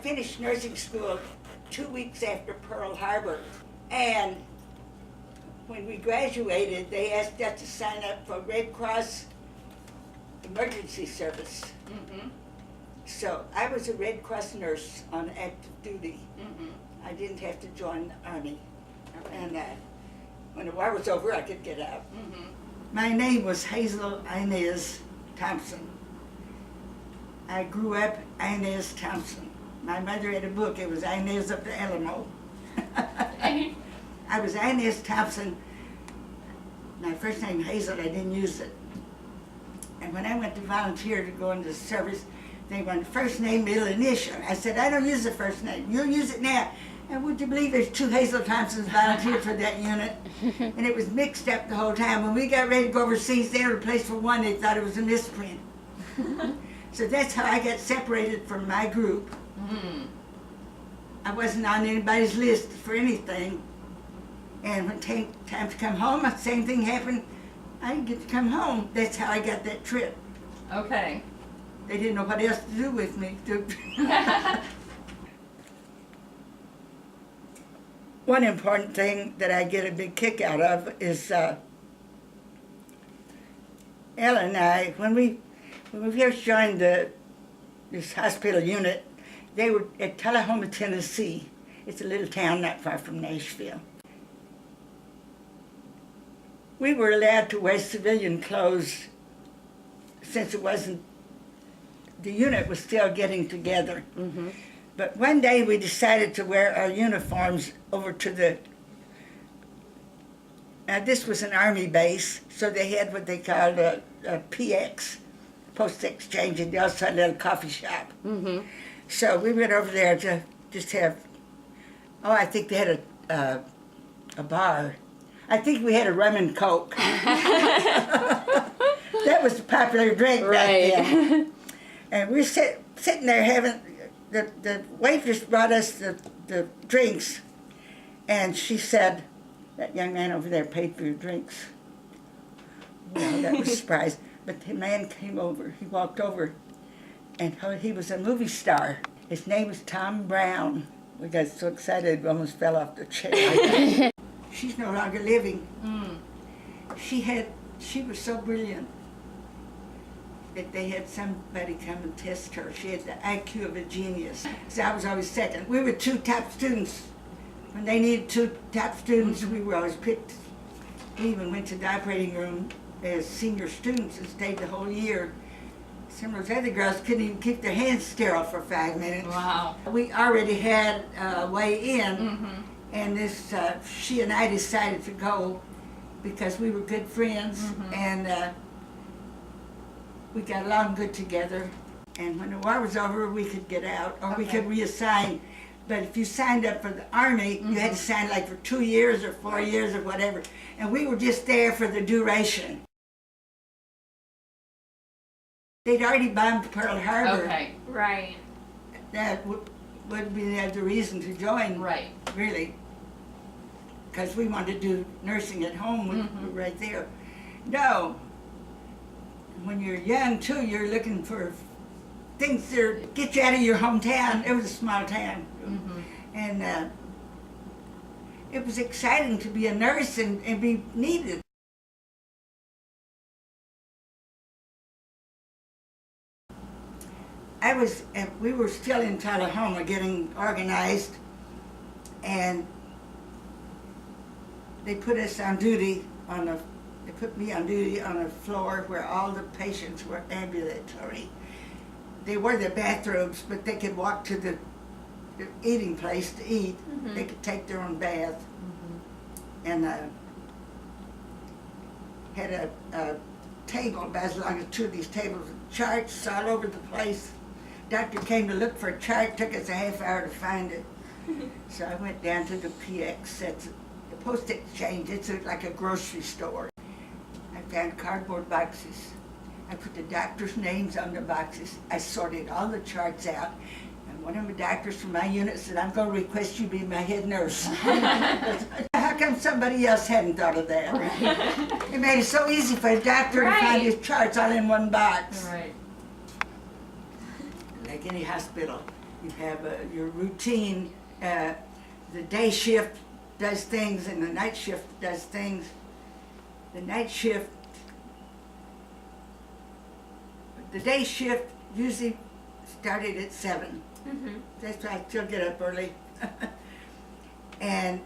finished nursing school 2 weeks after Pearl Harbor, and when we graduated, they asked us to sign up for Red Cross emergency service. Mm-hmm. So I was a Red Cross nurse on active duty. Mm-hmm. I didn't have to join the Army. And when the war was over, I could get out. Mm-hmm. My name was Hazel Inez Thompson. I grew up Inez Thompson. My mother had a book, it was Inez of the Alamo. I was Inez Thompson. My first name Hazel, I didn't use it. And when I went to volunteer to go into the service, they wanted first name, middle initial. I said, I don't use the first name, you'll use it now. And would you believe there's 2 Hazel Thompsons volunteered for that unit? And it was mixed up the whole time. When we got ready to go overseas, they replaced for one, they thought it was a misprint. So that's how I got separated from my group. Mm. I wasn't on anybody's list for anything. And when time to come home, the same thing happened. I didn't get to come home. That's how I got that trip. Okay. They didn't know what else to do with me. One important thing that I get a big kick out of is Ella and I, when we first joined this hospital unit, they were at Tullahoma, Tennessee. It's a little town not far from Nashville. We were allowed to wear civilian clothes since it wasn't, the unit was still getting together. Mm-hmm. But one day we decided to wear our uniforms over to the, now this was an Army base, so they had what they called a PX, Post Exchange, and they also had a little coffee shop. Mm-hmm. So we went over there to just have, oh, I think they had a bar. I think we had a rum and coke. That was the popular drink back then. And we were sitting there having, the waitress brought us the drinks, and she said, that young man over there paid for your drinks. Well, that was a surprise. But the man came over, he walked over, and he was a movie star. His name was Tom Brown. We got so excited we almost fell off the chair. She's no longer living. Mm. She was so brilliant that they had somebody come and test her. She had the IQ of a genius. So I was always second. We were 2 top students. When they needed 2 top students, we were always picked. We even went to the operating room as senior students and stayed the whole year. Some of those other girls couldn't even keep their hands sterile for 5 minutes. Wow. We already had a way in, Mm-hmm. and this, she and I decided to go because we were good friends, Mm-hmm. and we got along good together. And when the war was over, we could get out, or we could reassign. But if you signed up for the Army, you had to sign like for 2 years or 4 years or whatever. And we were just there for the duration. They'd already bombed Pearl Harbor. Okay. Right. That would be the reason to join, Right. really. Because we wanted to do nursing at home, we were right there. No. When you're young, too, you're looking for things that get you out of your hometown. It was a small town. Mm-hmm. And it was exciting to be a nurse and be needed. We were still in Tullahoma getting organized, and they put us on duty they put me on duty on a floor where all the patients were ambulatory. They were the bathrobes, but they could walk to the eating place to eat. Mm-hmm. They could take their own bath. And had a table about as long as 2 of these tables, charts all over the place. Doctor came to look for a chart, took us a half hour to find it. So I went down to the PX, that's the Post Exchange, it's like a grocery store. I found cardboard boxes. I put the doctors' names on the boxes. I sorted all the charts out. And one of the doctors from my unit said, I'm going to request you be my head nurse. How come somebody else hadn't thought of that? Right. It made it so easy for a doctor to find his charts all in one box. Right. Like any hospital. You have your routine. The day shift does things and the night shift does things. The day shift usually started at 7. Mm-hmm. That's why I still get up early. And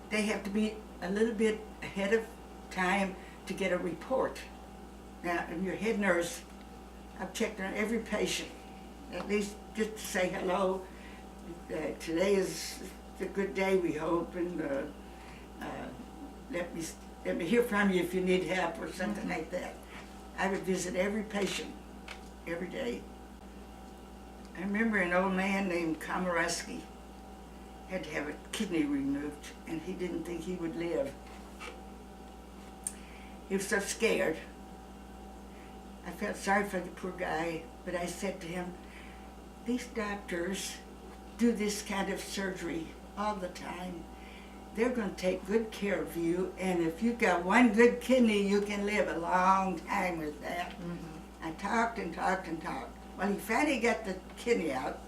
they have to be a little bit ahead of time to get a report. Now, if you're head nurse, I've checked on every patient, at least just to say hello. Today is a good day, we hope, and let me hear from you if you need help or something like that. I would visit every patient every day. I remember an old man named Komorowski had to have a kidney removed, and he didn't think he would live. He was so scared. I felt sorry for the poor guy, but I said to him, these doctors do this kind of surgery all the time. They're going to take good care of you, and if you've got one good kidney, you can live a long time with that. Mm-hmm. I talked and talked and talked. Well, he finally got the kidney out,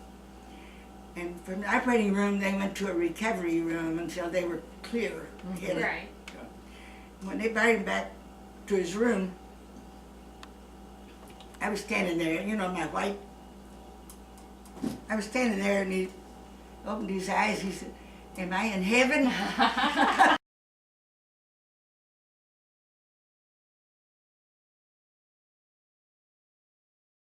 and from the operating room, they went to a recovery room until they were clear. Mm-hmm. Right. When they brought him back to his room, I was standing there, you know, my white. I was standing there, and he opened his eyes. He said, "Am I in heaven?"